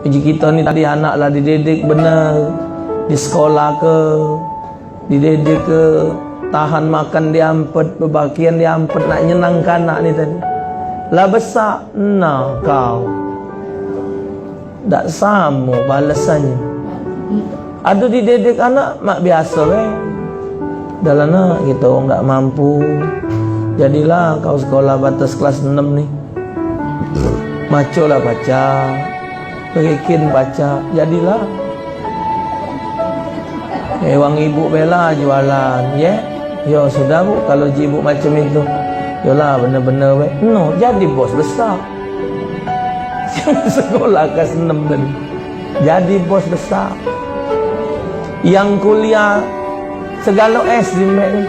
Uji kita ni tadi anak lah dididik benar, di sekolah ke, dididik ke, tahan makan diampet, berbakian diampet, nak nyenangkan anak ni tadi. Lah besar, nah kau tak sama balasannya. Ada dididik anak mak biasa dalam nak kita orang tak mampu. Jadilah kau sekolah batas kelas 6 ni, macolah baca, berikin baca, jadilah wang ibu bela jualan, yo sudah bu, kalau ibu macam itu, yolah benar-benar no, jadi bos besar. Sekolah kelas 6 tadi, jadi bos besar. Yang kuliah segala S di ni.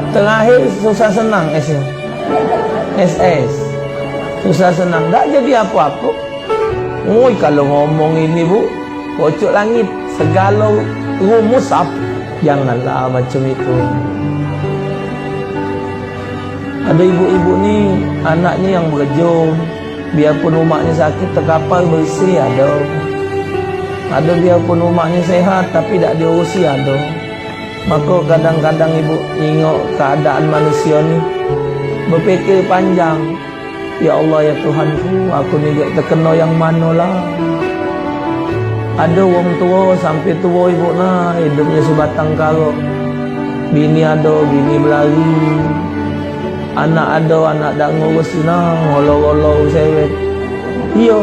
Terakhir susah senang S-nya, SS susah senang, tak jadi apa-apa. Oi, kalau ngomong ini bu, pocok langit, segala rumus apa, janganlah macam itu. Ada ibu-ibu ni anaknya yang berjum, biarpun umaknya sakit terkapal bersih ada biarpun umaknya sehat tapi tak diurusi ada. Maka kadang-kadang ibu tengok keadaan manusia ni, berfikir panjang, ya Allah ya Tuhanku, aku ni terkena yang manalah. Ada orang tua sampai tua ibu nah hidupnya sebatang kara, bini ada, bini berlari, anak ada, anak tak ngurus nah, ngolor-ngolor sewet. Iya,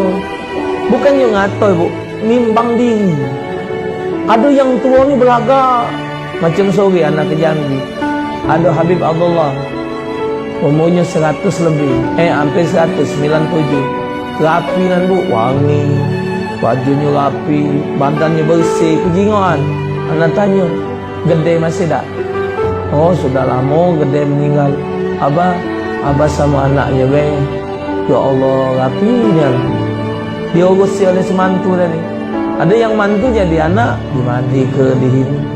bukannya ngatai bu, nimbang diri. Ada yang tua ni beragak. Macam sore anak ke Jambi, ada Habib Abdullah, umurnya 100 lebih, hampir 197, rapi kan bu, wangi, bajunya rapi, badannya bersih, kejingoan. Anak tanya, gede masih tak? Oh sudah lama gede meninggal. Abah sama anaknya ya Allah rapinya, diurusi oleh semantu tadi. Ada yang mantu jadi anak, dimandi ke dihini.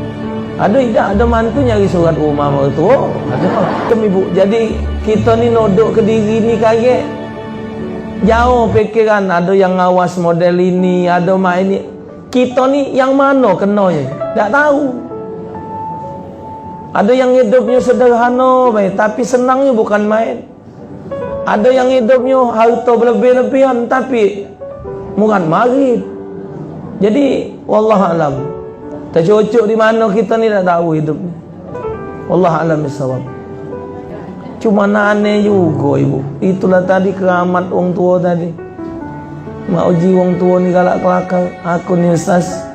Ada mantu nyari surat rumah mertua. Ada ibu. Jadi kita ni nodok ke diri ni kaget. Jauh pikiran, ada yang ngawas model ini, ada main ini. Kita ni yang mana kenanya? Tak tahu. Ada yang hidupnya sederhana tapi senangnya bukan main. Ada yang hidupnya harta berlebih-lebihan tapi murad marid. Jadi wallahualam, tercocok di mana kita ni tak tahu hidup ni. Wallahualam bisawab. Cuma aneh juga ibu. Itulah tadi keramat orang tua tadi. Mak uji orang tua ni galak kelakar. Aku ni ustaz,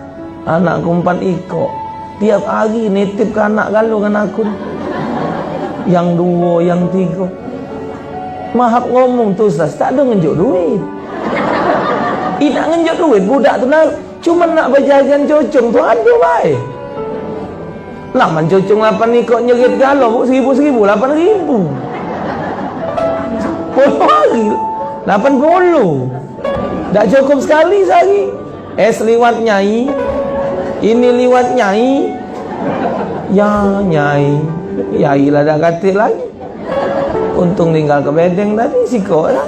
anakku 4 ikut. Tiap hari nitip ke anak galau kan aku. Yang 2, yang 3. Mahak ngomong tu ustaz, tak ada ngenjuk duit. Nak ngenjuk duit budak tu nak. Cuma nak berjajan cocong tu ada baik. Lah man cocong 8 ikut nyerit galau 1,000, 8,000. 10 hari 80. Tak cukup sekali sehari. Es liwat nyai, ini liwat nyai. Ya nyai, yai lah dah katil lagi. Untung tinggal ke bedeng tadi sikok lah.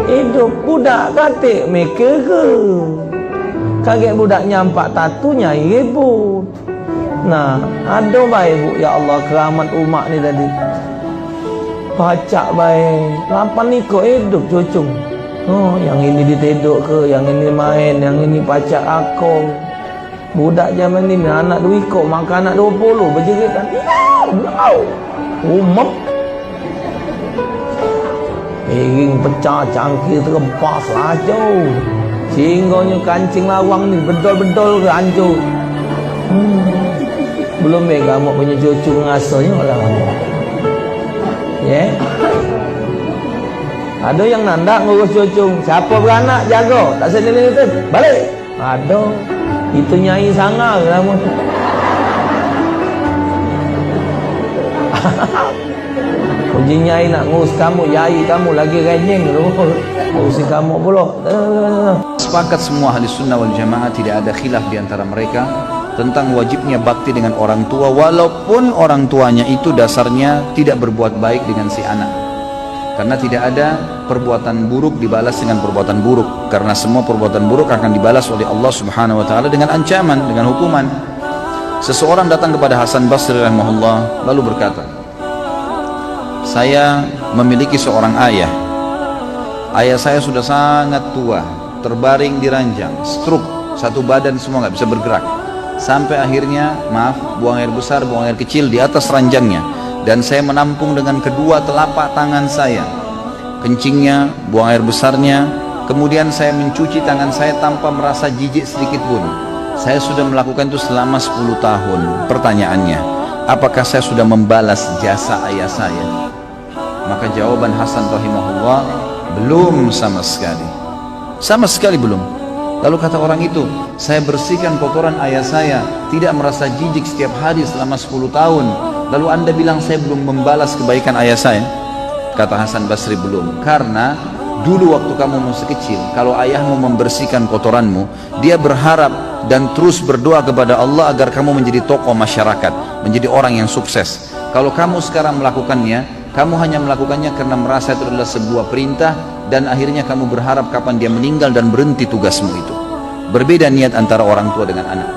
Hidup budak katil mikir ke. Kaget budaknya 4 tatu nyai ribut. Nah, ada baik bu, ya Allah keramat umat ni tadi. Pacak baik, 8 ikut hidup cocong. Oh, yang ini diteduk ke, yang ini main, yang ini pacak akong. Budak zaman ni anak 2 ikut, makan anak 20 berjeritan. Ya, umap. Piring pecah, cangkir terempas lajau. Singgahnya kancing lawang ni bedol-bedol ke hancur. Belum gamuk punya cucu ngasuhnya lah. Ada yang nandak ngurus cucu. Siapa beranak jaga, tak sendiri itu balik. Ada. Itu nyai sangar lama. Uji nyai nak ngurus kamu, yai kamu lagi renyeng ngurusin kamu pula. Sepakat semua ahli sunnah wal jamaah, tidak ada khilaf di antara mereka tentang wajibnya bakti dengan orang tua, walaupun orang tuanya itu dasarnya tidak berbuat baik dengan si anak. Karena tidak ada perbuatan buruk dibalas dengan perbuatan buruk, karena semua perbuatan buruk akan dibalas oleh Allah Subhanahu wa taala dengan ancaman, dengan hukuman. Seseorang datang kepada Hasan Basri rahimahullah lalu berkata, saya memiliki seorang ayah. Ayah saya sudah sangat tua, terbaring di ranjang, stroke, satu badan semua nggak bisa bergerak. Sampai akhirnya, buang air besar, buang air kecil di atas ranjangnya. Dan saya menampung dengan kedua telapak tangan saya kencingnya, buang air besarnya. Kemudian saya mencuci tangan saya tanpa merasa jijik sedikit pun. Saya sudah melakukan itu selama 10 tahun. Pertanyaannya, apakah saya sudah membalas jasa ayah saya? Maka jawaban Hasan rahimahullah, belum sama sekali. Sama sekali belum. Lalu kata orang itu, saya bersihkan kotoran ayah saya, tidak merasa jijik setiap hari selama 10 tahun. Lalu anda bilang saya belum membalas kebaikan ayah saya? Kata Hasan Basri, belum. Karena dulu waktu kamu masih kecil, kalau ayahmu membersihkan kotoranmu, dia berharap dan terus berdoa kepada Allah agar kamu menjadi tokoh masyarakat, menjadi orang yang sukses. Kalau kamu sekarang melakukannya, kamu hanya melakukannya karena merasa itu adalah sebuah perintah, dan akhirnya kamu berharap kapan dia meninggal dan berhenti tugasmu itu. Berbeda niat antara orang tua dengan anak.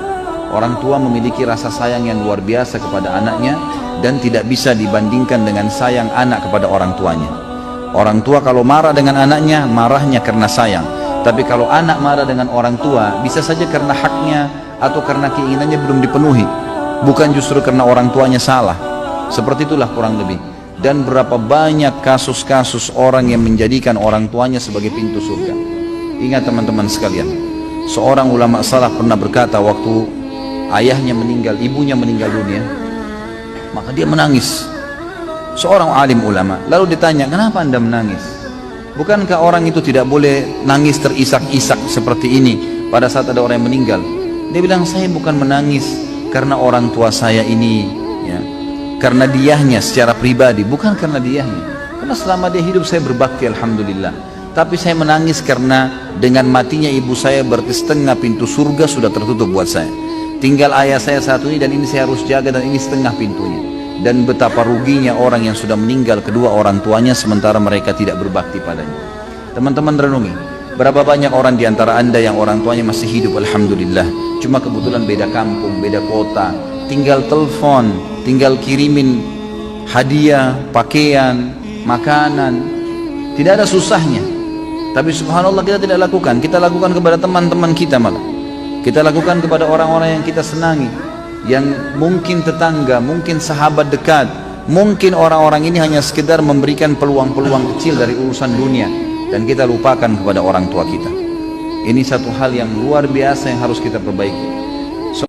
Orang tua memiliki rasa sayang yang luar biasa kepada anaknya dan tidak bisa dibandingkan dengan sayang anak kepada orang tuanya. Orang tua kalau marah dengan anaknya, marahnya karena sayang. Tapi kalau anak marah dengan orang tua, bisa saja karena haknya atau karena keinginannya belum dipenuhi, bukan justru karena orang tuanya salah. Seperti itulah kurang lebih. Dan berapa banyak kasus-kasus orang yang menjadikan orang tuanya sebagai pintu surga. Ingat teman-teman sekalian, seorang ulama salaf pernah berkata waktu ayahnya meninggal, ibunya meninggal dunia, maka dia menangis. Seorang alim ulama lalu ditanya, kenapa anda menangis? Bukankah orang itu tidak boleh nangis terisak-isak seperti ini pada saat ada orang yang meninggal? Dia bilang, saya bukan menangis karena orang tua saya ini, ya, karena diahnya secara pribadi, bukan karena diahnya. Karena selama dia hidup saya berbakti alhamdulillah. Tapi saya menangis karena dengan matinya ibu saya berarti setengah pintu surga sudah tertutup buat saya. Tinggal ayah saya satu ini dan ini saya harus jaga, dan ini setengah pintunya. Dan betapa ruginya orang yang sudah meninggal kedua orang tuanya sementara mereka tidak berbakti padanya. Teman-teman renungi, berapa banyak orang di antara anda yang orang tuanya masih hidup alhamdulillah, cuma kebetulan beda kampung, beda kota, tinggal telepon, tinggal kirimin hadiah, pakaian, makanan, tidak ada susahnya. Tapi subhanallah kita tidak lakukan. Kita lakukan kepada teman-teman kita, malah kita lakukan kepada orang-orang yang kita senangi, yang mungkin tetangga, mungkin sahabat dekat, mungkin orang-orang ini hanya sekedar memberikan peluang-peluang kecil dari urusan dunia, dan kita lupakan kepada orang tua kita. Ini satu hal yang luar biasa yang harus kita perbaiki.